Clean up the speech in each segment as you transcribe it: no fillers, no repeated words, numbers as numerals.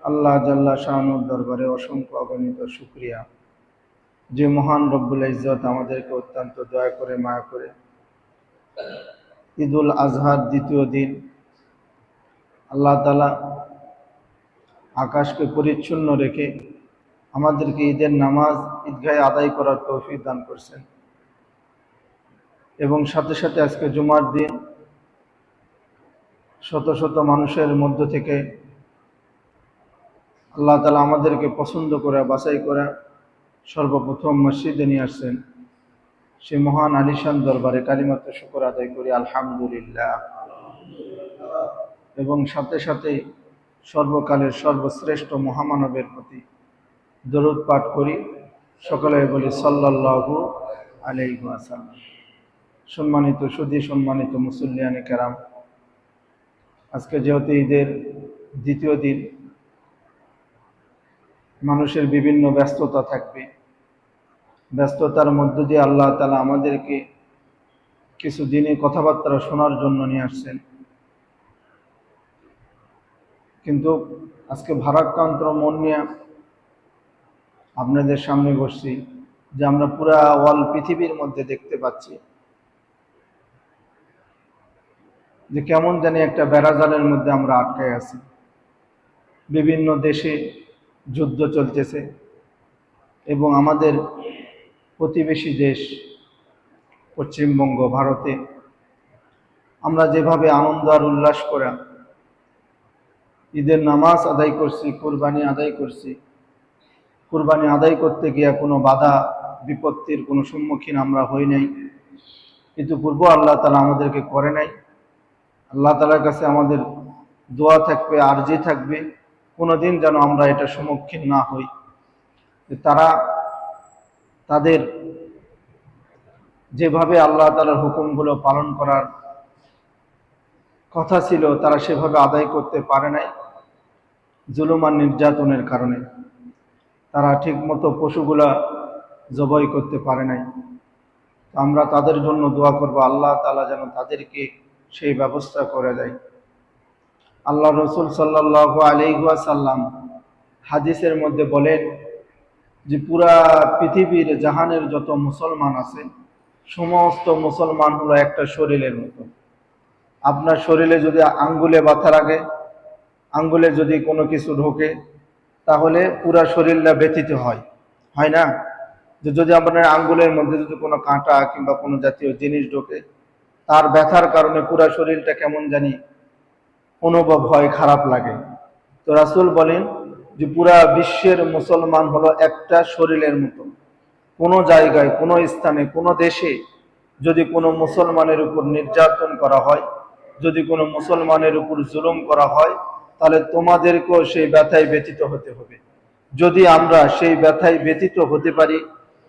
আল্লাহ জাল্লা শানুর দরবারে অসংখ্য অগণিত শুকরিয়া, যে মহান রব্বুল ইজ্জত আমাদেরকে অত্যন্ত দয়া করে মায়া করে ঈদুল আজহার দ্বিতীয় দিন আল্লাহ তাআলা আকাশকে পরিচ্ছন্ন রেখে আমাদেরকে ঈদের নামাজ ঈদগাহে আদায় করার তৌফিক দান করছেন। এবং সাথে সাথে আজকে জুমার দিন শত শত মানুষের মধ্য থেকে আল্লাহ তাআলা আমাদেরকে পছন্দ করে বাছাই করে সর্বপ্রথম মসজিদে নিয়ে আসছেন। সে মহান আলিশান দরবারে কালিমাত শুকর আদায় করি আলহামদুলিল্লাহ। এবং সাথে সাথে সর্বকালের সর্বশ্রেষ্ঠ মহামানবের প্রতি দরুদ পাঠ করি, সকলে বলি সাল্লাল্লাহু আলাইহি ওয়াসাল্লাম। সম্মানিত সুধী, সম্মানিত মুসল্লিয়ানে কেরাম, আজকে যেহেতু ঈদের দ্বিতীয় দিন, মানুষের বিভিন্ন ব্যস্ততা থাকবে। ব্যস্ততার মধ্য দিয়ে আল্লাহ তাআলা আমাদেরকে কিছু দিনে কথাবার্তা শোনার জন্য নিয়ে আসছেন। কিন্তু আজকে ভারাক্রান্ত মন নিয়ে আপনাদের সামনে বসছি, যে আমরা পুরা ওয়াল পৃথিবীর মধ্যে দেখতে পাচ্ছি যে কেমন জানি একটা বেড়াজালের মধ্যে আমরা আটকায় আছি। বিভিন্ন দেশে যুদ্ধ চলতেছে এবং আমাদের প্রতিবেশী দেশ পশ্চিমবঙ্গ, ভারতে আমরা যেভাবে আনন্দ আর উল্লাস করে ঈদের নামাজ আদায় করছি, কুরবানি আদায় করছি, কুরবানি আদায় করতে গিয়ে কোনো বাধা বিপত্তির কোনো সম্মুখীন আমরা হই নাই, কিন্তু পূর্ব আল্লাহ তাআলা আমাদেরকে করে নাই। আল্লাহ তাআলার কাছে আমাদের দোয়া থাকবে, আরজি থাকবে, কোনোদিন যেন আমরা এটা সম্মুখীন না হই। তারা তাদের যেভাবে আল্লাহ তাআলার হুকুমগুলো পালন করার কথা ছিল তারা সেভাবে আদায় করতে পারে নাই। জুলুম আর নির্যাতনের কারণে তারা ঠিকমতো পশুগুলা জবাই করতে পারে নাই। আমরা তাদের জন্য দোয়া করব, আল্লাহ তাআলা যেন তাদেরকে সেই ব্যবস্থা করে দেয়। আল্লাহ রসুল সাল্লাল্লাহু আলাইহি ওয়াসাল্লাম হাদিসের মধ্যে বলেন যে পুরা পৃথিবীর জাহানের যত মুসলমান আছে, সমস্ত মুসলমান হলো একটা শরীরের মতো। আপনার শরীরে যদি আঙ্গুলে ব্যথা লাগে, আঙ্গুলে যদি কোনো কিছু ঢোকে, তাহলে পুরা শরীরটা ব্যথিত হয় না? যে যদি আপনার আঙ্গুলের মধ্যে যদি কোনো কাঁটা কিংবা কোনো জাতীয় জিনিস ঢোকে, তার ব্যথার কারণে পুরা শরীরটা কেমন জানি অনুভব হয়, খারাপ লাগে। তো রাসূল বলেন যে পুরা বিশ্বের মুসলমান হলো একটা শরীরের মতো। কোনো জায়গায়, কোনো স্থানে, কোনো দেশে যদি কোনো মুসলমানের উপর নির্যাতন করা হয়, যদি কোনো মুসলমানের উপর জুলুম করা হয়, তাহলে তোমাদেরকেও সেই ব্যথায় ব্যথিত হতে হবে। যদি আমরা সেই ব্যথায় ব্যথিত হতে পারি,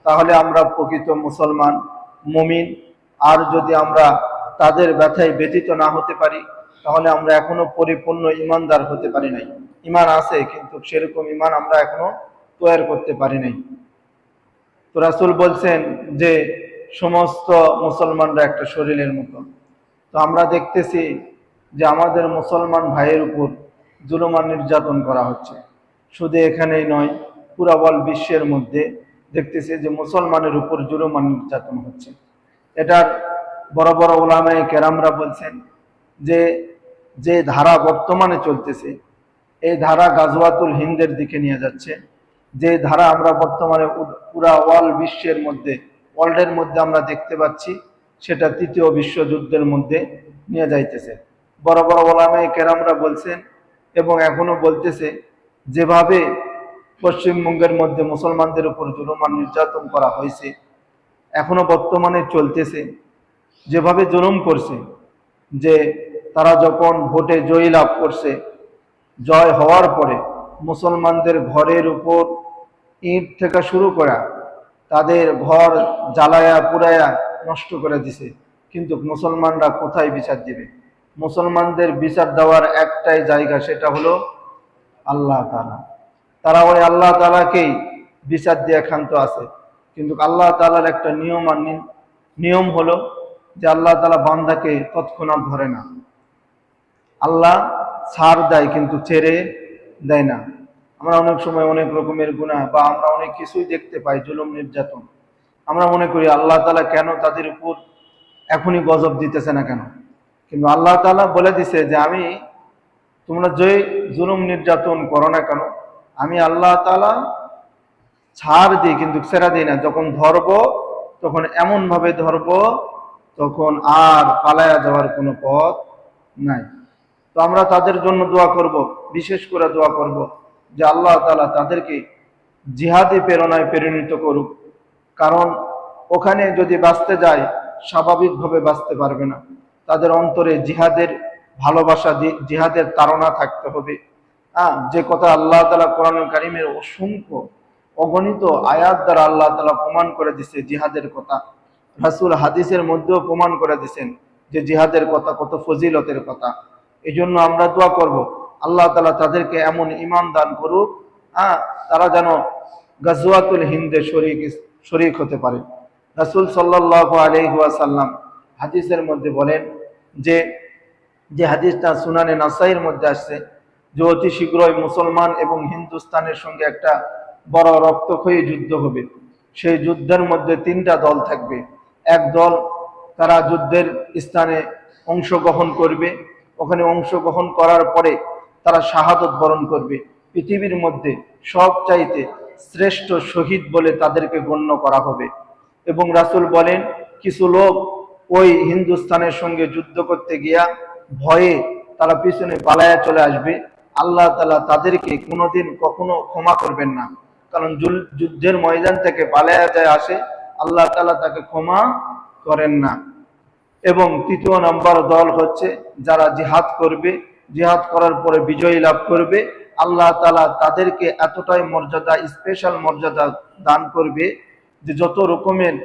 তাহলে আমরা প্রকৃত মুসলমান, মুমিন। আর যদি আমরা তাদের ব্যথায় ব্যথিত না হতে পারি, তাহলে আমরা এখনো পরিপূর্ণ ইমানদার হতে পারি নাই। ইমান আছে, কিন্তু সেরকম ইমান আমরা এখনো তৈরি করতে পারি নাই। তো রাসূল বলছেন যে সমস্ত মুসলমানরা একটা শরীরের মতো। তো আমরা দেখতেছি যে আমাদের মুসলমান ভাইয়ের উপর জুলুম আর নির্যাতন করা হচ্ছে। শুধু এখানেই নয়, পুরা ওয়ার্ল্ড বিশ্বের মধ্যে দেখতেছি যে মুসলমানের উপর জুলুম আর নির্যাতন হচ্ছে। এটার বড় বড় উলামায়ে কেরামরা বলছেন যে যে ধারা বর্তমানে চলতেছে, এই ধারা গাজওয়াতুল হিন্দের দিকে নিয়ে যাচ্ছে। যে ধারা আমরা বর্তমানে পুরা ওয়ার্ল্ডের মধ্যে আমরা দেখতে পাচ্ছি, সেটা তৃতীয় বিশ্বযুদ্ধের মধ্যে নিয়ে যাইতেছে। বড় বড় উলামায়ে কেরামরা বলছেন এবং এখনো বলতেছে, যেভাবে পশ্চিমবঙ্গের মধ্যে মুসলমানদের উপর জুলুম আর নির্যাতন করা হয়েছে, এখনো বর্তমানে চলতেছে। যেভাবে জুলুম করছে, যে তারা যখন ভোটে জয় লাভ করছে, জয় হওয়ার পরে মুসলমানদের ঘরের উপর ইট থেকে শুরু করা, তাদের ঘর জ্বালায়া পুরায়া নষ্ট করে দিছে। কিন্তু মুসলমানরা কোথায় বিচার দিবে? মুসলমানদের বিচার দেওয়ার একটাই জায়গা, সেটা হলো আল্লাহ তাআলা। তারা ওই আল্লাহ তাআলাকেই বিচার দিয়ে ক্ষান্ত আছে। কিন্তু আল্লাহ তাআলার একটা নিয়ম হলো যে আল্লাহ তাআলা বান্দাকে তৎক্ষণাৎ ধরে না। আল্লাহ ছাড় দেয় কিন্তু ছেড়ে দেয় না। আমরা অনেক সময় অনেক রকমের গুনাহ বা আমরা অনেক কিছুই দেখতে পাই, জুলুম নির্যাতন। আমরা মনে করি আল্লাহ তাআলা কেন তাদের উপর এখনই গজব দিতেছে না কেন? কিন্তু আল্লাহ তাআলা বলে দিছে যে আমি, তোমরা যে জুলুম নির্যাতন করো না কেন, আমি আল্লাহ তাআলা ছাড় দিই কিন্তু ছেড়া দিই না। যখন ধরবো তখন এমন ভাবে ধরবো তখন আর পালায়া যাওয়ার কোনো পথ নাই। তো আমরা তাদের জন্য দোয়া করব, বিশেষ করে দোয়া করব যে আল্লাহ তাআলা তাদেরকে জিহাদি প্রেরণায় পরিণত করুক। কারণ ওখানে যদি বাঁচতে যায় স্বাভাবিকভাবে বাঁচতে পারবে না। তাদের অন্তরে জিহাদের ভালোবাসা, জিহাদের তাড়না থাকতে হবে। যে কথা আল্লাহ তাআলা কোরআনুল কারীমের অসংখ্য অগণিত আয়াত দ্বারা আল্লাহ তাআলা প্রমাণ করে দিছে জিহাদের কথা। রাসূল হাদিসের মধ্যেও প্রমাণ করে দিয়েছেন যে জিহাদের কথা কত ফজিলতের কথা। এই জন্য আমরা দোয়া করব আল্লাহ তাআলা তাদেরকে এমন ঈমান দান করুক, তারা যেন গাজওয়াতুল হিন্দে শরীক হতে পারে। রাসূল সাল্লাল্লাহু আলাইহি ওয়াসাল্লাম হাদিসের মধ্যে বলেন যে হাদিসটা সুনানে নাসাইর মধ্যে আসছে যে অতি শীঘ্রই মুসলমান এবং হিন্দুস্তানের সঙ্গে একটা বড় রক্তক্ষয়ী যুদ্ধ হবে। সেই যুদ্ধের মধ্যে তিনটা দল থাকবে। এক দল তারা যুদ্ধের স্থানে অংশগ্রহণ করবে, ওখানে অংশগ্রহণ করার পরে তারা শাহাদত বরণ করবে। পৃথিবীর মধ্যে সবচাইতে শ্রেষ্ঠ শহীদ বলে তাদেরকে গণ্য করা হবে। এবং রাসূল বলেন কিছু লোক ওই হিন্দুস্তানের সঙ্গে যুদ্ধ করতে গিয়া ভয়ে তারা পিছনে পালায়া চলে আসবে। আল্লাহ তাআলা তাদেরকে কোনোদিন কখনো ক্ষমা করবেন না। কারণ যুদ্ধের ময়দান থেকে পালায়া যায় আসে, আল্লাহ তাআলা তাকে ক্ষমা করেন না। এবং তৃতীয় নাম্বার দল হচ্ছে যারা জিহাদ করবে, জিহাদ করার পরে বিজয় লাভ করবে। আল্লাহ তাআলা তাদেরকে এতটাই মর্যাদা, স্পেশাল মর্যাদা দান করবে যে যত রকমের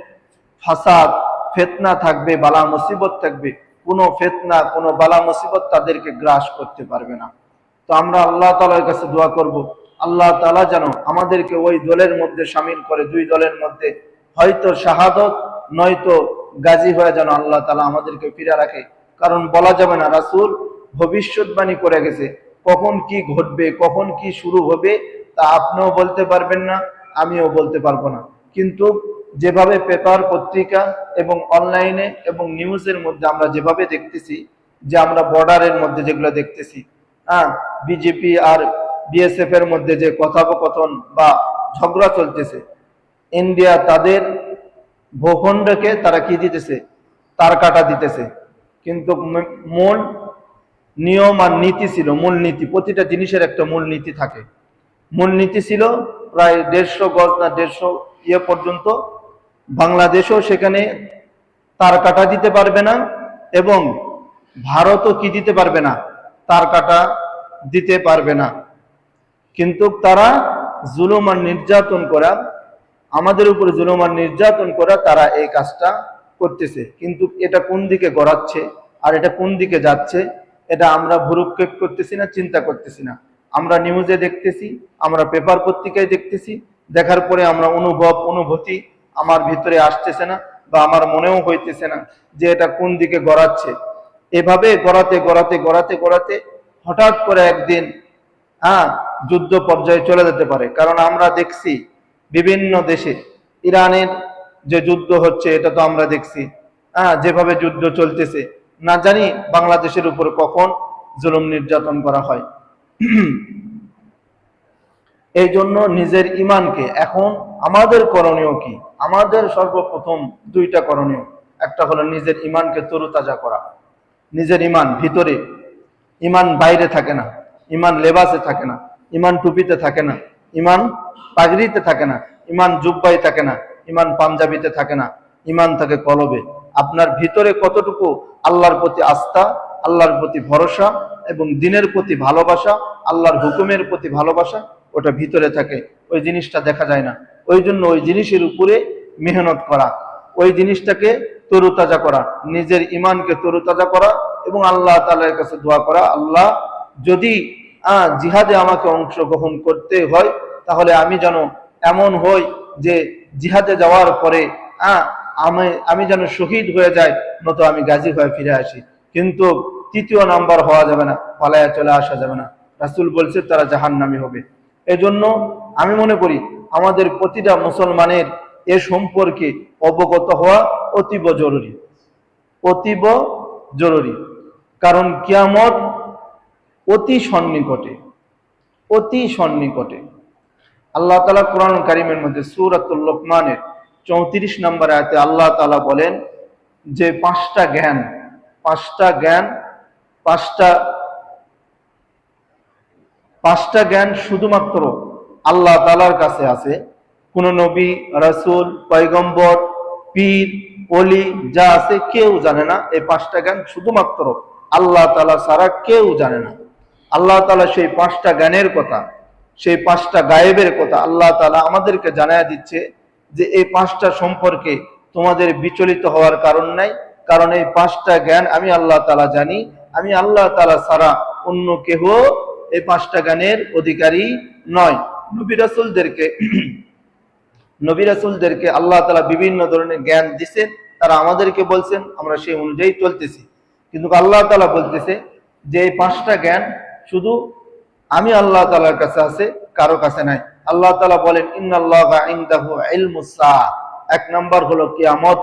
ফাসাদ ফিতনা থাকবে, বালা মুসিবত থাকবে, কোনো ফিতনা কোনো বালা মুসিবত তাদেরকে গ্রাস করতে পারবে না। তো আমরা আল্লাহ তাআলার কাছে দোয়া করব আল্লাহ তাআলা যেন আমাদেরকে ওই দলের মধ্যে শামিল করে, দুই দলের মধ্যে, হয়তো শাহাদত নয়তো গাজী হয়ে যেন আল্লাহ তাআলা আমাদেরকে ফিরে রাখে। কারণ বলা যাবে না, রাসূল ভবিষ্যৎবাণী করে গেছে, কখন কি ঘটবে, কখন কি শুরু হবে তা আপনিও বলতে পারবেন না, আমিও বলতে পারবো না। কিন্তু যেভাবে পেপার পত্রিকা এবং অনলাইনে এবং নিউজের মধ্যে আমরা যেভাবে দেখতেছি, যে আমরা বর্ডারের মধ্যে যেগুলো দেখতেছি, বিজেপি আর বিএসএফ এর মধ্যে যে কথোপকথন বা ঝগড়া চলতেছে, ইন্ডিয়া তাদের ভূখণ্ডকে তারা কি দিতেছে, তার কাটা দিতেছে। কিন্তু মূল নিয়ম আর নীতি ছিল, মূল নীতি, প্রতিটা জিনিসের একটা মূল নীতি থাকে। মূল নীতি ছিল প্রায় 150 গজ না 150 পর্যন্ত বাংলাদেশও সেখানে তার কাটা দিতে পারবে না এবং ভারতও কি দিতে পারবে না, তার কাটা দিতে পারবে না। কিন্তু তারা জুলুম আর নির্যাতন করা, আমাদের উপর জুলুম আর নির্যাতন করা, তারা এই কাজটা করতেছে। কিন্তু এটা কোন দিকে গড়াচ্ছে আর এটা কোন দিকে যাচ্ছে, এটা আমরা ভ্রুক্ষেপ করতেছি না, চিন্তা করতেছি না। আমরা নিউজে দেখতেছি, আমরা পেপার পত্রিকায় দেখতেছি, দেখার পরে আমরা অনুভূতি আমার ভিতরে আসতেছে না বা আমার মনেও হইতেছে না যে এটা কোন দিকে গড়াচ্ছে। এভাবে গড়াতে গড়াতে গড়াতে গড়াতে হঠাৎ করে একদিন যুদ্ধ পর্যায়ে চলে যেতে পারে। কারণ আমরা দেখছি বিভিন্ন দেশে ইরানের যে যুদ্ধ হচ্ছে, এটা তো আমরা দেখছি, যেভাবে যুদ্ধ চলতেছে, না জানি বাংলাদেশের উপর কখন জুলুম নির্যাতন করা হয়। এই জন্য নিজের ইমানকে, এখন আমাদের করণীয় কি? আমাদের সর্বপ্রথম দুইটা করণীয়। একটা হলো নিজের ইমানকে তরুতাজা করা। নিজের ইমান ভিতরে, ইমান বাইরে থাকে না, ইমান লেবাসে থাকে না, ইমান টুপিতে থাকে না, ইমান পাগড়িতে থাকে না, ইমান জুব্বাই থাকে না, ইমান পাঞ্জাবিতে থাকে না, ইমান থাকে কলবে। আপনার ভিতরে কতটুকু আল্লাহর প্রতি আস্থা, আল্লাহর প্রতি ভরসা এবং দিনের প্রতি ভালোবাসা, আল্লাহর হুকুমের প্রতি ভালোবাসা, ওটা ভিতরে থাকে। ওই জিনিসটা দেখা যায় না। ওই জন্য ওই জিনিসের উপরে মেহনত করা, ওই জিনিসটাকে তরুতাজা করা, নিজের ইমানকে তরুতাজা করা এবং আল্লাহ তাআলার কাছে দোয়া করা, আল্লাহ যদি জিহাদে আমাকে অংশগ্রহণ করতে হয় তাহলে আমি যেন এমন হই যে জিহাদে যাওয়ার পরে আমি যেন শহীদ হয়ে যাই, নয়তো আমি গাজী হয়ে ফিরে আসি। কিন্তু তৃতীয় নাম্বার হওয়া যাবে না, পালায়া চলে আসা যাবে না। রাসূল বলছে তারা জাহান্নামী হবে। এজন্য আমি মনে করি আমাদের প্রতিটা মুসলমানের এ সম্পর্কে অবগত হওয়া অতীব জরুরি, অতীব জরুরি। কারণ কিয়ামত অতি সন্নিকটে, অতি সন্নিকটে। আল্লাহ তাআলা কোরআন কারীমের মধ্যে সূরাতুল লোকমানের 34 নম্বর আয়াতে আল্লাহ তাআলা বলেন যে পাঁচটা জ্ঞান শুধুমাত্র আল্লাহ তাআলার কাছে আছে। কোন নবী, রাসূল, পয়গম্বর, পীর, ওলি যা আছে কেউ জানে না। এই পাঁচটা জ্ঞান শুধুমাত্র আল্লাহ তাআলা ছাড়া কেউ জানে না। আল্লাহ তাআলা সেই পাঁচটা জ্ঞানের কথা, সেই পাঁচটা গায়েবের কথা আল্লাহ তাআলা আমাদেরকে জানায়া দিচ্ছে যে এই পাঁচটা সম্পর্কে তোমাদের বিচলিত হওয়ার কারণ নাই। কারণ এই পাঁচটা জ্ঞান আমি আল্লাহ তাআলা জানি। আমি আল্লাহ তাআলা ছাড়া অন্য কেহ এই পাঁচটা জ্ঞানের অধিকারী নয়। নবী রাসূলদেরকে আল্লাহ তাআলা বিভিন্ন ধরনের জ্ঞান দিয়েছেন, তারা আমাদেরকে বলছেন, আমরা সেই অনুযায়ী চলতেছি। কিন্তু আল্লাহ তাআলা বলতেছে যে এই পাঁচটা জ্ঞান শুধু আমি আল্লাহ তাআলার কাছে আছে, কারো কাছে নাই। আল্লাহ তাআলা বলেন ইন্নাল্লাহা ইনদাহু ইলমুস সাআ। এক নাম্বার হলো কিয়ামত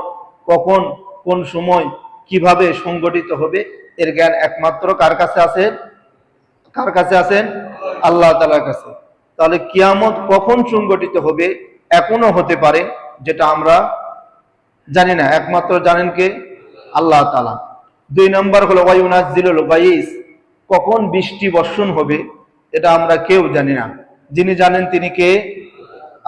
কখন, কোন সময়, কিভাবে সংগঠিত হবে এর জ্ঞান একমাত্র কার কাছে আছে? কার কাছে আছেন? আল্লাহ তাআলার কাছে। তাহলে কিয়ামত কখন সংগঠিত হবে এখনো হতে পারে, যেটা আমরা জানি না, একমাত্র জানেন কে? আল্লাহ তাআলা। দুই নম্বর হলো ওয়ায়ুনাজ্জিলুল গায়স, কখন বৃষ্টি বর্ষণ হবে এটা আমরা কেউ জানি না। যিনি জানেন তিনি কে?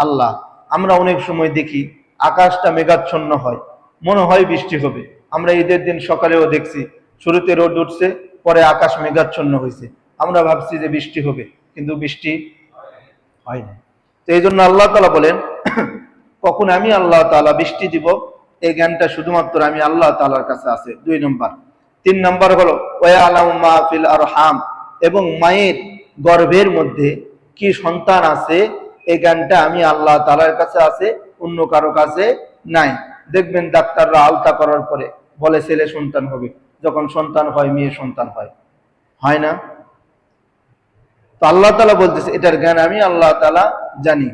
আল্লাহ। আমরা অনেক সময় দেখি আকাশটা মেঘাচ্ছন্ন হয়, মনে হয় বৃষ্টি হবে। আমরা ঈদের দিন সকালেও দেখছি শুরুতে রোদ উঠছে, পরে আকাশ মেঘাচ্ছন্ন হয়েছে, আমরা ভাবছি যে বৃষ্টি হবে, কিন্তু বৃষ্টি হয় না। তো এই জন্য আল্লাহ তাআলা বলেন কখন আমি আল্লাহ তাআলা বৃষ্টি দিব এই জ্ঞানটা শুধুমাত্র আমি আল্লাহ তাআলার কাছে আছে। দুই নম্বর। তিন নম্বর হলো ওয়ায়ালামু মা ফিল আরহাম, এবং মায়ের গর্ভের মধ্যে কি সন্তান আছে এই জ্ঞানটা আমি আল্লাহ তাআলার কাছে আছে, অন্য কারো কাছে নাই। দেখবেন ডাক্তাররা আলতা করার পরে বলে ছেলে সন্তান হবে, যখন সন্তান হয় মেয়ে সন্তান হয়, হয় না? তো আল্লাহ তাআলা বলতেছে এটার জ্ঞান আমি আল্লাহ তাআলা জানি।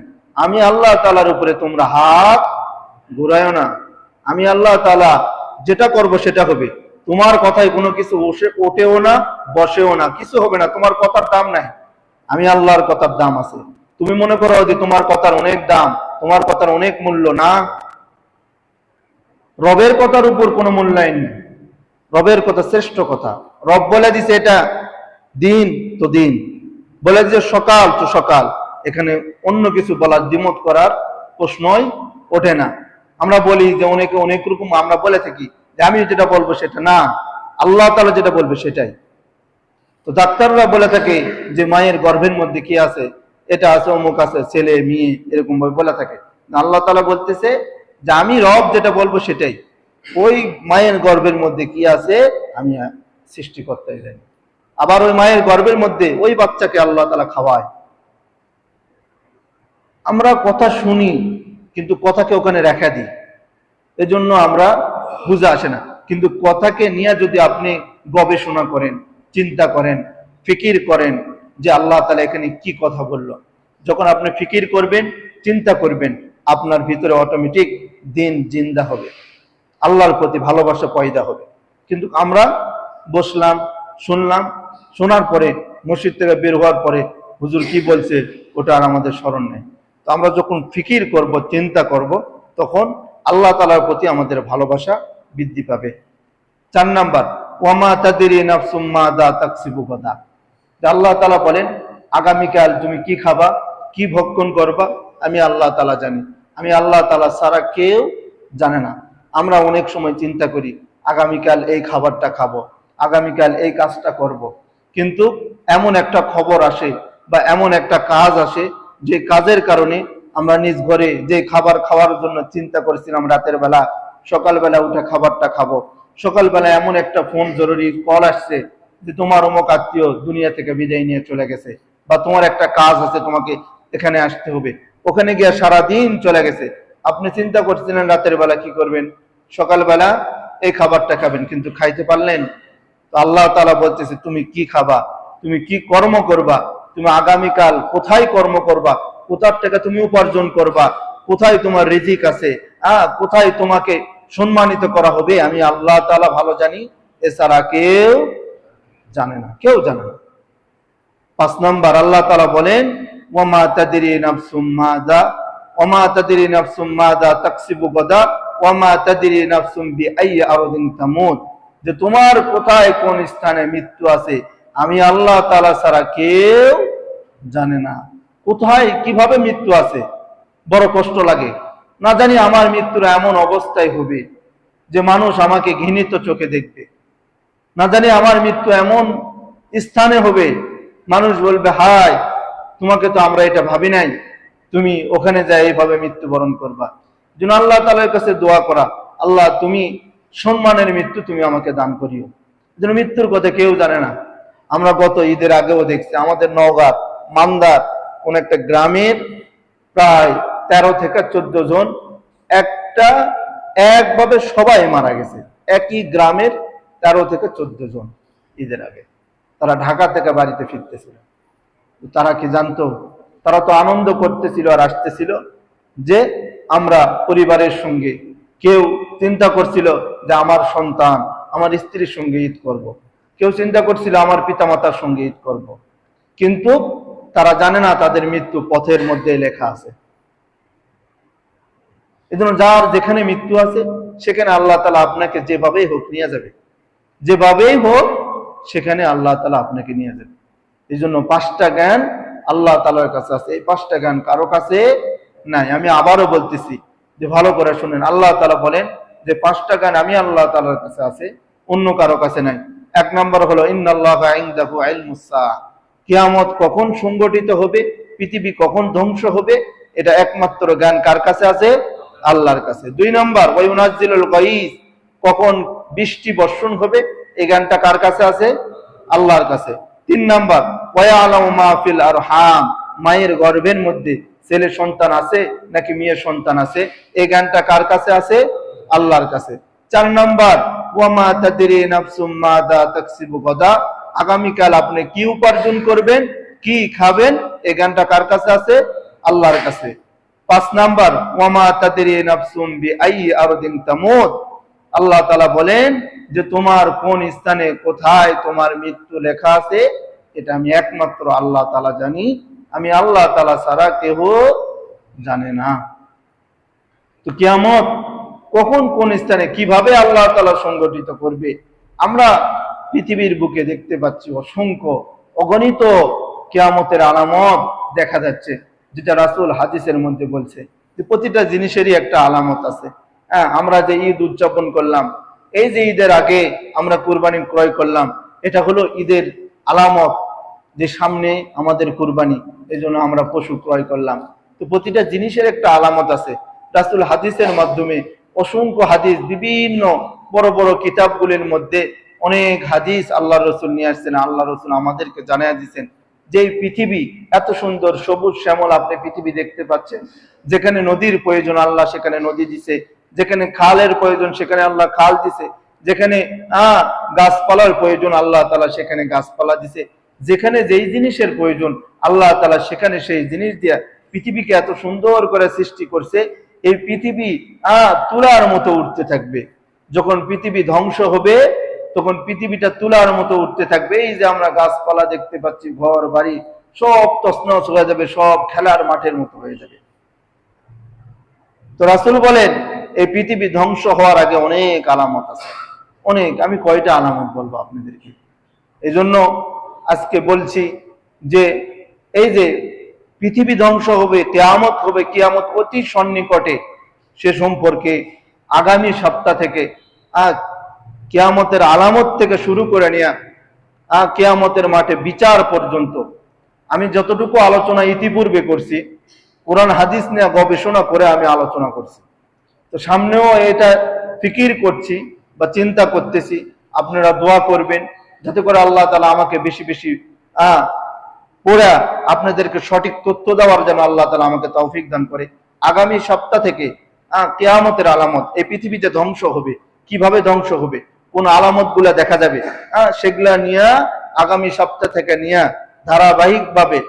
আমি আল্লাহ তাআলার উপরে তোমরা হাত ঘুরায়ও না। আমি আল্লাহ তাআলা যেটা করব সেটা হবে। তোমার কথায় কোনো কিছু ওঠেও না, বসেও না, কিছু হবে না। তোমার কথার দাম নাই, আমি আল্লাহর কথার দাম আছে। তুমি মনে করো যে তোমার কথার অনেক দাম, তোমার কথার অনেক মূল্য, না। রবের কথার উপর কোনো মূল্যায়ন নেই। রবের কথা শ্রেষ্ঠ কথা। রব বলে দিছে এটা দিন তো দিন, বলে দিছে সকাল তো সকাল। এখানে অন্য কিছু বলার দ্বিমত করার প্রশ্নই ওঠে না। আমরা বলি যে অনেকে অনেক রকম আমরা বলে থাকি যে আমি যেটা বলবো সেটা না, আল্লাহ তাআলা যেটা বলবে সেটাই। তো ডাক্তাররা বলে থাকে যে মায়ের গর্ভের মধ্যে কি আছে, এটা আছে, অমুক আছে, ছেলে মেয়ে, এরকম ভাবে বলে থাকে। আল্লাহ তাআলা বলতেছে যে আমি রব যেটা বলবো সেটাই। ওই মায়ের গর্ভের মধ্যে কি আছে আমি সৃষ্টিকর্তা জানি। আবার ওই মায়ের গর্ভের মধ্যে ওই বাচ্চাকে আল্লাহ তাআলা খাওয়ায়। আমরা কথা শুনি কিন্তু কথাকে ওখানে রেখে দিই, এজন্য আমরা বুঝে আসে না। কিন্তু কথাকে নিয়ে যদি আপনি গবেষণা করেন, চিন্তা করেন, ফিকির করেন যে আল্লাহ তাআলা এখানে কি কথা বলল, যখন আপনি ফিকির করবেন, চিন্তা করবেন, আপনার ভিতরে অটোমেটিক দিন জিন্দা হবে, আল্লাহর প্রতি ভালোবাসা পয়দা হবে। কিন্তু আমরা বসলাম, শুনলাম, শোনার পরে মসজিদ থেকে বের হওয়ার পরে হুজুর কি বলছে ওটা আর আমাদের স্মরণ নেই। তো আমরা যখন ফিকির করব, চিন্তা করব, তখন আল্লাহ তাআলার প্রতি আমাদের ভালোবাসা বৃদ্ধি পাবে। 4 নাম্বার ওয়ামা তাদরি নাফসুম মাযা তাকসিবু গাদা। আল্লাহ তাআলা বলেন আগামীকাল তুমি কি খাবা, কি ভক্ষণ করবা আমি আল্লাহ তাআলা জানি। আমি আল্লাহ তাআলা ছাড়া কেউ জানে না। আমরা অনেক সময় চিন্তা করি আগামীকাল এই খাবারটা খাবো, আগামীকাল এই কাজটা করব। কিন্তু এমন একটা খবর আসে বা এমন একটা কাজ আসে যে কাজের কারণে আমরা নিজ ঘরে যে খাবার খাওয়ার জন্য চিন্তা করেছিলাম রাতের বেলা, সকালবেলা উঠে খাবারটা খাবো, সকালবেলা এমন একটা ফোন জরুরি কল আসছে যে তোমার অমুক আত্মীয় দুনিয়া থেকে বিদায় নিয়ে চলে গেছে, বা তোমার একটা কাজ আছে তোমাকে এখানে আসতে হবে, ওখানে গিয়ে সারাদিন চলে গেছে। আপনি চিন্তা করছিলেন রাতের বেলা কি করবেন, সকালবেলা এই খাবারটা খাবেন, কিন্তু খাইতে পারলেন? তো আল্লাহ তাআলা বলতেছে তুমি কি খাবা, তুমি কি কর্ম করবা তুমি আগামীকাল কোথায় কর্ম করবা, কোথার থেকে তুমি উপার্জন করবা, কোথায় তোমার রিজিক আছে, কোথায় তোমাকে সম্মানিত করা হবে, আমি আল্লাহ তাআলা ভালো জানি, এছাড়া কেউ জানে না, কেউ জানে না। 5 নম্বর আল্লাহ তাআলা বলেন ওয়ামা তাদরি নাফসুম মাযা ওয়ামা তাদরি নাফসুম মাযা তাকসিবু গাদা ওয়ামা তাদরি নাফসুম বিআইয়ি আরদিন তামুত, যে তোমার কোথায় কোন স্থানে মৃত্যু আছে আমি আল্লাহ তাআলা ছাড়া কেউ জানে না। কোথায় কিভাবে মৃত্যু আছে বড় কষ্ট লাগে, না জানি আমার মৃত্যুর এমন অবস্থায় হবে যে মানুষ আমাকে ঘৃণিত চোখে দেখবে, না জানি আমার মৃত্যু এমন স্থানে হবে মানুষ বলবে হায় তোমাকে তো আমরা এটা ভাবি নাই, তুমি ওখানে যাই এইভাবে মৃত্যুবরণ করবা। যেন আল্লাহ তাআলার কাছে দোয়া করা, আল্লাহ তুমি সম্মানের মৃত্যু তুমি আমাকে দান করিও। যেন মৃত্যুর কথা কেউ জানে না। আমরা গত ঈদের আগেও দেখছি আমাদের নওগাঁ মান্দার কোন একটা গ্রামের প্রায় 13 থেকে 14 জন একভাবে সবাই মারা গেছে। একই গ্রামের 13 থেকে 14 জন ঈদের আগে তারা ঢাকা থেকে বাড়িতে ফিরতেছিল। তারা কি জানতো? তারা তো আনন্দ করতেছিল আর আসতেছিল যে আমরা পরিবারের সঙ্গে, কেউ চিন্তা করছিল যে আমার সন্তান আমার স্ত্রীর সঙ্গে ঈদ করব, কেউ চিন্তা করছিল আমার পিতামাতার সঙ্গে ঈদ করব, কিন্তু তারা জানে না তাদের মৃত্যু পথের মধ্যে লেখা আছে। এজন্য যার যেখানে মৃত্যু আছে সেখানে আল্লাহ তাআলা আপনাকে যেভাবেই হোক নিয়ে যাবে, যেভাবেই হোক সেখানে আল্লাহ তাআলা আপনাকে নিয়ে যাবে। এই জন্য 5টা জ্ঞান আল্লাহ তাআলার কাছে আছে, এই 5টা জ্ঞান কারো কাছে নাই। আমি আবারও বলতেছি যে ভালো করে শুনেন, আল্লাহ তাআলা বলেন যে 5টা জ্ঞান আমি আল্লাহ তাআলার কাছে আছে, অন্য কারো কাছে নাই। 1 নম্বর হলো ইন্নাল্লাহা ইনদাহু ইলমুস সাআ, কিয়ামত কখন সংগঠিত হবে, পৃথিবী কখন ধ্বংস হবে, এটা একমাত্র জ্ঞান কার কাছে আছে? আল্লাহর কাছে। 2 নম্বর ওয়ায়ুনাজ্জিলুল গায়স, কখন বৃষ্টি বর্ষণ হবে, এই জ্ঞানটা কার কাছে আছে? আল্লাহর কাছে। 3 নম্বর ওয়ায়ালামু মা ফিল আরহাম, মায়ের গর্ভের মধ্যে ছেলে সন্তান আছে নাকি মেয়ে সন্তান আছে, এই জ্ঞানটা কার কাছে আছে? আল্লাহর কাছে। 4 নম্বর ওয়ামা তাদরি নাফসুম মাযা তাকসিবু গাদা, আগামীকাল আপনি কি উপার্জন করবেন, কি খাবেন, এই জ্ঞানটা কার কাছে আছে? আল্লাহর কাছে। 5 নম্বর ওয়ামা তাদরি নাফসুম বিআইয়ি আরদিন তামুত, আল্লাহ তাআলা বলেন যে তোমার কোন স্থানে কোথায় তোমার মৃত্যু লেখা আছে এটা আমি একমাত্র আল্লাহ তাআলা জানি, আমি আল্লাহ তাআলা ছাড়া কেউ জানে না। তো কিয়ামত কখন কোন স্থানে কিভাবে আল্লাহ তাআলা সংগঠিত করবে, আমরা পৃথিবীর বুকে দেখতে পাচ্ছি অসংখ্য অগণিত কিয়ামতের আলামত দেখা যাচ্ছে, যেটা রাসূল হাদিসের মধ্যে বলছে যে প্রতিটা জিনিসেরই একটা আলামত আছে। আমরা যে ঈদ উদযাপন করলাম, এই যে ঈদের আগে আমরা কুরবানি ক্রয় করলাম, এটা হলো ঈদের আলামত যে সামনে আমাদের কুরবানি, এই জন্য আমরা পশু ক্রয় করলাম। তো প্রতিটা জিনিসের একটা আলামত আছে। রাসূল হাদিসের মাধ্যমে অসংখ্য হাদিস, বিভিন্ন বড় বড় কিতাবগুলির মধ্যে অনেক হাদিস আল্লাহ রসুল নিয়ে আসছেন। আল্লাহ রসুল আমাদেরকে জানিয়ে দিচ্ছেন যে পৃথিবী এত সুন্দর সবুজ শ্যামল আপনি পৃথিবী দেখতে পাচ্ছেন, যেখানে নদীর প্রয়োজন আল্লাহ সেখানে নদী দিছে, যেখানে খালের প্রয়োজন সেখানে আল্লাহ খাল দিছে, যেখানে গাছপালার প্রয়োজন আল্লাহ তাআলা সেখানে গাছপালা দিছে, যেখানে যেই জিনিসের প্রয়োজন আল্লাহ তাআলা সেখানে সেই জিনিস দিয়া পৃথিবীকে এত সুন্দর করে সৃষ্টি করছে। এই পৃথিবী তুলার মতো উঠতে থাকবে। যখন পৃথিবী ধ্বংস হবে তখন পৃথিবীটা তুলার মতো উঠতে থাকবে। এই যে আমরা গাছপালা দেখতে পাচ্ছি, ঘর বাড়ি সব তছনছ হয়ে যাবে, সব খেলার মাঠের মতো হয়ে যাবে। তো রাসূল বলেন এই পৃথিবী ধ্বংস হওয়ার আগে অনেক আলামত আছে, অনেক। আমি কয়টা আলামত বলবো আপনাদেরকে। এই জন্য আজকে বলছি যে এই যে পৃথিবী ধ্বংস হবে, কিয়ামত হবে, কিয়ামত অতি সন্নিকটে, সে সম্পর্কে আগামী সপ্তাহ থেকে কিয়ামতের আলামত থেকে শুরু করে নিয়ে কিয়ামতের মাঠে বিচার পর্যন্ত আমি যতটুকু আলোচনা ইতিপূর্বে করছি, কোরআন হাদিস নিয়ে গবেষণা করে আমি আলোচনা করছি। তো সামনেও এটা ফিকির করছি বা চিন্তা করতেছি, আপনারা দোয়া করবেন যাতে করে আল্লাহ তাআলা আমাকে বেশি বেশি পড়া আপনাদেরকে সঠিক তথ্য দেওয়ার জন্য আল্লাহ তাআলা আমাকে তৌফিক দান করে। আগামী সপ্তাহ থেকে কিয়ামতের আলামত, এই পৃথিবীতে ধ্বংস হবে, কিভাবে ধ্বংস হবে, কোন আলামত গুলা দেখা যাবে, সেগুলা নিয়ে আগামী সপ্তাহ থেকে নিয়ে ধারাবাহিকভাবে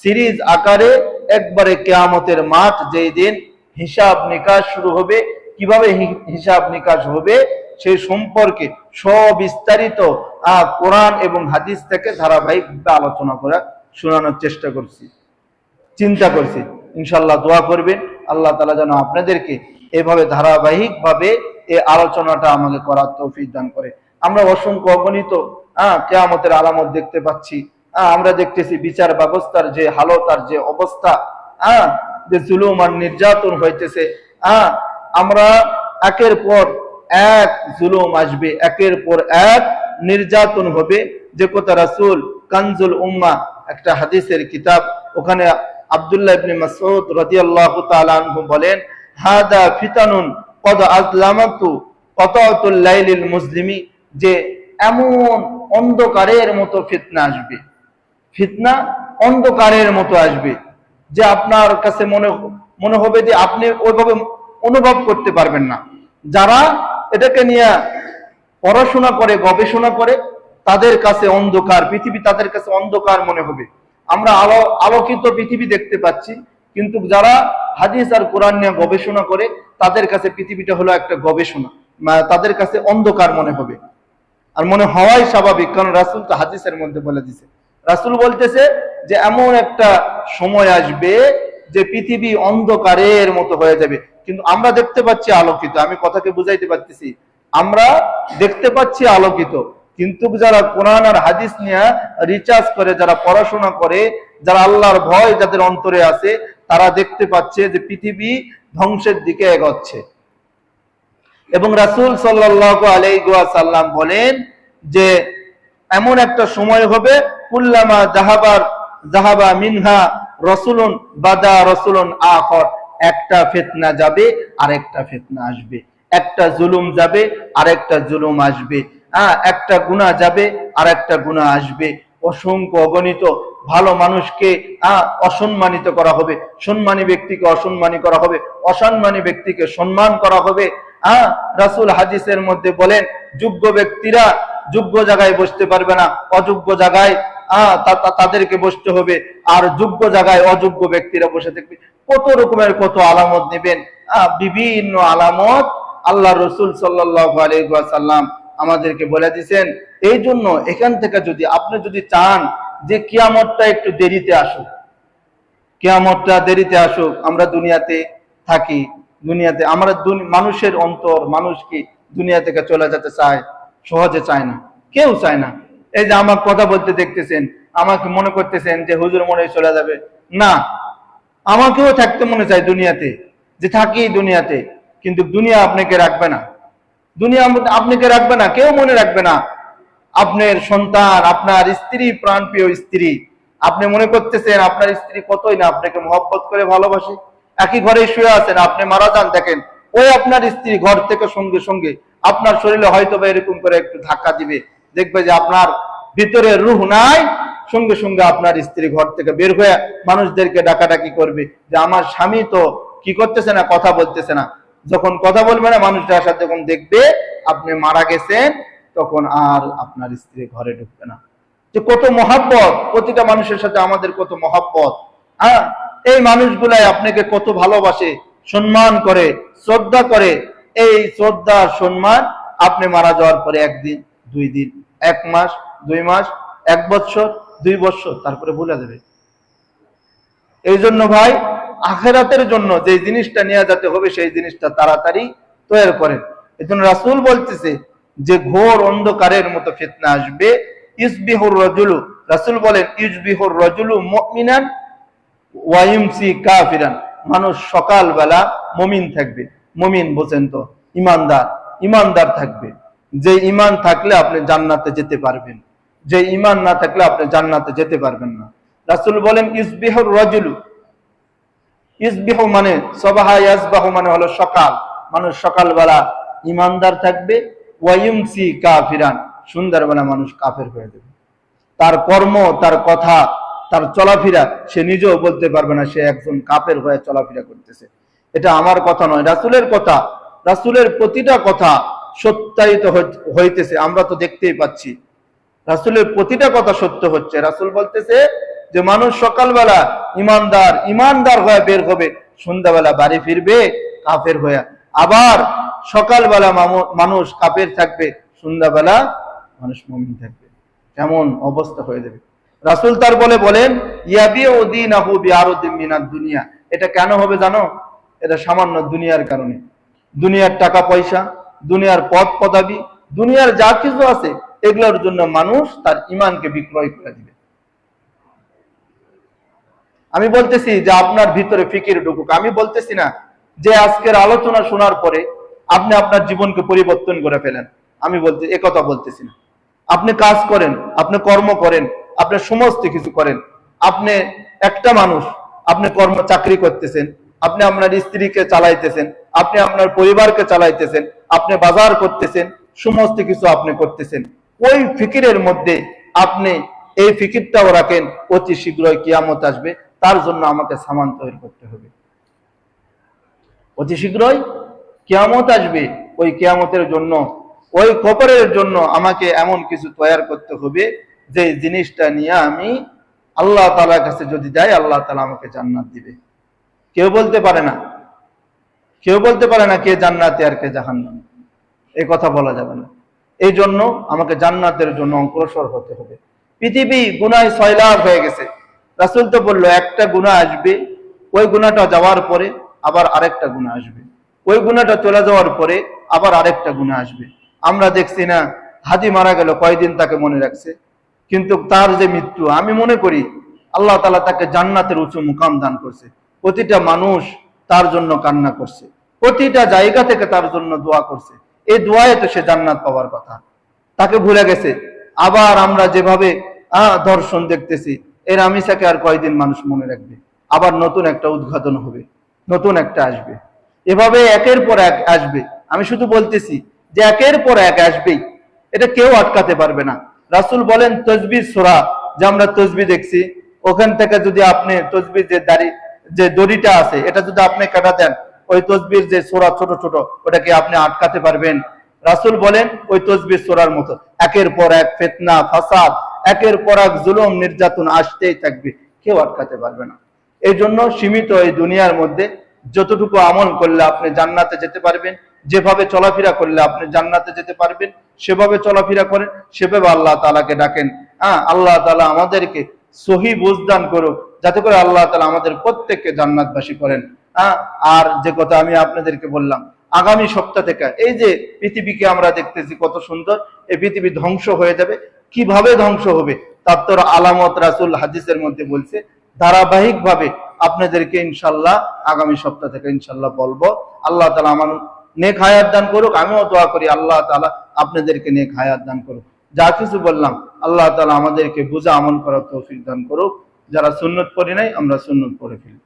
সিরিজ আকারে একবারে কিয়ামতের মাঠ যেই দিন হিসাব নিকাশ শুরু হবে, কিভাবে হিসাব নিকাশ হবে সেই সম্পর্কে সবিস্তারিত কোরআন এবং হাদিস থেকে ধারাবাহিকভাবে আলোচনা করা শোনানোর চেষ্টা করছি, চিন্তা করছি। ইনশাআল্লাহ দোয়া করবেন আল্লাহ তাআলা যেন আপনাদেরকে এভাবে ধারাবাহিকভাবে এই আলোচনাটা আমাকে করার তৌফিক দান করে। আমরা অসংখ্য অগণিত কিয়ামতের আলামত দেখতে পাচ্ছি। আমরা দেখতেছি বিচার ব্যবস্থার যে হালত আর যে অবস্থা, যে জুলুম আর নির্যাতন হইতেছে। আমরা একের পর এক জুলুম আসবে, একের পর এক নির্যাতন হবে। যে কথা রাসূল কানজুল উম্মাহ একটা হাদিসের কিতাব, ওখানে আব্দুল্লাহ ইবনে মাসউদ রাদিয়াল্লাহু তাআলা আনহু বলেন, হাদা ফিতানুন কদ আযলামাতু কতাতুল লাইলিল মুসলিমি, যে এমন অন্ধকারের মতো ফিতনা আসবে, ফিতনা অন্ধকারের মতো আসবে যে আপনার কাছে মনে হবে যে আপনি ওইভাবে অনুভব করতে পারবেন না। যারা এটাকে নিয়ে পড়াশোনা করে, গবেষণা করে, তাদের কাছে অন্ধকার পৃথিবী, তাদের কাছে অন্ধকার মনে হবে। আমরা আলোকিত পৃথিবী দেখতে পাচ্ছি, কিন্তু যারা হাদিস আর কোরআন নিয়ে গবেষণা করে তাদের কাছে পৃথিবীটা হলো একটা গবেষণা, তাদের কাছে অন্ধকার মনে হবে। আর মনে হওয়াই স্বাভাবিক, কারণ রাসূল তো হাদিসের মধ্যে বলে দিয়েছে। রাসূল বলতেছে যে এমন একটা সময় আসবে যে পৃথিবী অন্ধকারের মতো হয়ে যাবে, কিন্তু আমরা দেখতে পাচ্ছি আলোকিত। আমি কথাকে বুঝাইতে পারতেছি, আমরা দেখতে পাচ্ছি আলোকিত, কিন্তু যারা কোরআন আর হাদিস নিয়ে রিসার্চ করে, যারা পড়াশোনা করে, যারা আল্লাহর ভয় যাদের অন্তরে আছে, তারা দেখতে পাচ্ছে যে পৃথিবী ধ্বংসের দিকে এগোচ্ছে। এবং রাসূল সাল্লাল্লাহু আলাইহি ওয়াসাল্লাম বলেন যে এমন একটা সময় হবে, কুল্লামা যাহাবা মিনহা রাসূলুন বাদা রাসূলুন আখর, একটা ফিতনা যাবে আর একটা ফিতনা আসবে, একটা জুলুম যাবে আর একটা জুলুম আসবে, একটা গুনাহ যাবে আর একটা গুনাহ আসবে। অসংখ্য অগণিত ভালো মানুষকে অসম্মানিত করা হবে, সম্মানী ব্যক্তিকে অসম্মানী করা হবে, অসম্মানী ব্যক্তিকে সম্মান করা হবে। রাসূল হাদিসের মধ্যে বলেন, যোগ্য ব্যক্তিরা যোগ্য জায়গায় বসতে পারবে না, অযোগ্য জায়গায় তাদেরকে বসতে হবে, আর যোগ্য জায়গায় অযোগ্য ব্যক্তিরা বসে থাকবে। কত রকমের কত আলামত নেবেন, বিভিন্ন আলামত আল্লাহ রাসূল সাল্লাল্লাহু আলাইহি ওয়াসাল্লাম আমাদেরকে বলে দিয়েছেন। এই জন্য এখান থেকে যদি আপনি যদি চান যে কিয়ামতটা একটু দেরিতে আসুক, কিয়ামতটা দেরিতে আসুক, আমরা দুনিয়াতে থাকি, দুনিয়াতে আমরা মানুষের অন্তর, মানুষ কি দুনিয়া থেকে চলে যেতে চায়? সহজে চায় না, কেউ চায় না। এই যে আমার কথা বলতে দেখতেছেন, আমাকে মনে করতেছেন যে হুজুর মনে চলে যাবে, না, আমাকেও থাকতে মনে চায় দুনিয়াতে, যে থাকি দুনিয়াতে, কিন্তু দুনিয়া আপনাকে রাখবে না, দুনিয়া আপনাকে রাখবে না, কেউ মনে রাখবে না। আপনার সন্তান, আপনার স্ত্রী, প্রাণপ্রিয় স্ত্রী, আপনি মনে করতেছেন আপনার স্ত্রী কতই না আপনাকে মহব্বত করে ভালোবাসে, একই ঘরে শুয়ে আছেন, আপনি মারা যান, দেখেন ওই আপনার স্ত্রী ঘর থেকে সঙ্গে সঙ্গে আপনার শরীরে হয়তো বা এরকম করে একটু ধাক্কা দিবে, দেখবে যে আপনার ভিতরে রূহ নাই, সঙ্গে সঙ্গে আপনার স্ত্রী ঘর থেকে বের হয়ে মানুষদেরকে ডাকাডাকি করবে যে আমার স্বামী তো কি করতেছে না, কথা বলতেছে না। যখন কথা বলবে না, মানুষটার সাথে যখন দেখবে আপনি মারা গেছেন, তখন আর আপনার স্ত্রী ঘরে ঢুকবে না। যে কত মহব্বত, প্রতিটা মানুষের সাথে আমাদের কত মহব্বত। এই মানুষগুলাই আপনাকে কত ভালোবাসে, সম্মান করে, শ্রদ্ধা করে। এই শ্রদ্ধা সম্মান আপনি মারা যাওয়ার পরে একদিন, 2 দিন, 1 মাস, 2 মাস, 1 বছর, 2 বছর, তারপরে ভুলে যাবে। এই জন্য ভাই, আখিরাতের জন্য যে জিনিসটা নিয়ে যেতে হবে সেই জিনিসটা তাড়াতাড়ি তৈরি করেন। এই জন্য রাসূল বলতেছে যে ঘোর অন্ধকারের মতো ফিতনা আসবে। ইসবিহুর রাজুলু, রাসূল বলেন ইসবিহুর রাজুলু মুমিনান ওয়া ইমসি কাফিরান, মানুষ সকালবেলা মুমিন থাকবে। মুমিন বোঝেন তো, ইমানদার, ইমানদার থাকবে। যে ইমান থাকলে আপনি জান্নাতে যেতে পারবেন, যে ইমান না থাকলে আপনি জান্নাতে যেতে পারবেন না। রাসূল বলেন ইসবিহুর রাজুলু, ইসবিহু মানে সবাহা, ইয়াসবাহু মানে হলো সকাল, মানুষ সকালবেলা ইমানদার থাকবে। ওয়া ইমসি কাফিরান, সন্ধ্যাবেলা মানুষ কাফের হয়ে যাবে। তার কর্ম, তার কথা, তার চলাফেরা সে নিজেও বলতে পারবে না সে একজন কাফের হয়ে চলাফেরা করতেছে। এটা আমার কথা নয়, রাসূলের কথা। রাসূলের প্রতিটা কথা সত্যায়িত হইতেছে, আমরা তো দেখতেই পাচ্ছি। রাসূলের প্রতিটা কথা সত্য হচ্ছে। রাসূল বলতেছে যে মানুষ সকালবেলা ইমানদার হয়ে বের হবে, সন্ধ্যাবেলা বাড়ি ফিরবে কাফের হয়ে। আবার সকালবেলা মানুষ কাফের থাকবে, সন্ধ্যাবেলা মানুষ মুমিন থাকবে। কেমন অবস্থা হয়ে যাবে। রাসূল তার বলেন ইয়াবিউ দীনাহু বিআরদিন মিনাদ দুনিয়া। এটা কেন হবে জানো? এটা সামান্য দুনিয়ার কারণে। দুনিয়ার টাকা পয়সা, দুনিয়ার পদ পদবি, দুনিয়ার যা কিছু আছে এগুলোর জন্য মানুষ তার ঈমানকে বিক্রয় করে দিবে। আমি বলতেছি যে আপনার ভিতরে ফিকির ঢুকুক। আমি বলতেছি না যে আজকের আলোচনা শোনার পরে আপনি আপনার জীবনকে পরিবর্তন করে ফেলেন। আমি একথা বলতেছি না। আপনি কাজ করেন, আপনি কর্ম করেন, আপনি সমস্ত কিছু করেন। আপনি একটা মানুষ, আপনি চাকরি করতেছেন, আপনি আপনার স্ত্রীকে চালাইতেছেন, আপনি আপনার পরিবারকে চালাইতেছেন, আপনি বাজার করতেছেন, সমস্ত কিছু আপনি করতেছেন। ওই ফিকিরের মধ্যে আপনি এই ফিকিরটাও রাখেন অতি শীঘ্রই কিয়ামত আসবে, তার জন্য আমাকে সামান তৈরি করতে হবে। অতি শীঘ্রই কিয়ামত আসবে, ওই কিয়ামতের জন্য, ওই কবরের জন্য আমাকে এমন কিছু তৈরি করতে হবে যে জিনিসটা নিয়ে আমি আল্লাহ তাআলার কাছে যদি যাই, আল্লাহ তাআলা আমাকে জান্নাত দিবে। কেউ বলতে পারে না কে জান্নাতে আর কে জাহান্নামে, এই কথা বলা যাবে না। এই জন্য আমাকে জান্নাতের জন্য অগ্রসর হতে হবে। পৃথিবী গুনায় সয়লাব হয়ে গেছে। রাসূল তো বললো একটা গুনাহ আসবে, ওই গুনাহটা যাওয়ার পরে আবার আরেকটা গুনাহ আসবে, ওই গুনাহটা চলে যাওয়ার পরে আবার আরেকটা গুনাহ আসবে। আমরা দেখছি না হাদি মারা গেল, কয়দিন তাকে মনে রাখছে, কিন্তু তার যে মৃত্যু, আমি মনে করি আল্লাহ তাআলা তাকে জান্নাতের উঁচু মুকাম দান করছে। প্রতিটা মানুষ তার জন্য কান্না করছে, প্রতিটা জায়গা থেকে তার জন্য দোয়া করছে। এই দোয়ায় তো সে জান্নাত পাওয়ার কথা, তাকে ভুলে গেছে। আবার আমরা যেভাবে দর্শন দেখতেছি, এর আমিষাকে আর কয়দিন মানুষ মনে রাখবে? আবার নতুন একটা উদ্ঘাটন হবে, নতুন একটা আসবে, এভাবে একের পর এক আসবে। আমি শুধু বলতেছি যে একের পর এক আসবেই, এটা কেউ আটকাতে পারবে না। রাসূল বলেন তাসবিহ সূরা, যে আমরা তাসবিহ দেখছি, ওখান থেকে যদি আপনি তাসবিহ যে দড়িটা আছে এটা যদি আপনি কাটা দেন, ওই তাসবিহর যে সূরা ছোট ছোট, ওটাকে আপনি আটকাতে পারবেন? রাসূল বলেন ওই তাসবিহ সূরার মতো একের পর এক ফিতনা ফাসাদ, একের পর এক জুলুম নির্যাতন আসতেই থাকবে, কেউ আটকাতে পারবে না। এই জন্য সীমিত এই দুনিয়ার মধ্যে যতটুকু আমল করলে আপনি জান্নাতে যেতে পারবেন, যেভাবে চলাফেরা করলে আপনি জান্নাতে যেতে পারবেন, সেভাবে চলাফেরা করেন, সেভাবে আল্লাহ তাআলাকে ডাকেন। আল্লাহ তাআলা আমাদেরকে সহি বুঝদান করুক, যাতে করে আল্লাহ তাআলা আমাদের প্রত্যেককে জান্নাতবাসী করেন। আর যে কথা আমি আপনাদেরকে বললাম, আগামী সপ্তাহ থেকে এই যে পৃথিবীকে আমরা দেখতেছি কত সুন্দর, এই পৃথিবী ধ্বংস হয়ে যাবে। কিভাবে ধ্বংস হবে তার তো আলামত রাসূল হাদিসের মধ্যে বলছে। ধারাবাহিক ভাবে আপনাদেরকে ইনশাআল্লাহ আগামী সপ্তাহ থেকে ইনশাআল্লাহ বলবো। আল্লাহ তাআলা আমার নেক হায়াত দান করুক। আমিও দোয়া করি আল্লাহ তাআলা আপনাদেরকে নেক হায়াত দান করুক। যা কিছু বললাম আল্লাহ তাআলা আমাদেরকে বুঝা আমল করার তৌফিক দান করুক। যারা সুন্নত পড়ি নাই আমরা সুন্নত পড়ে ফেলি।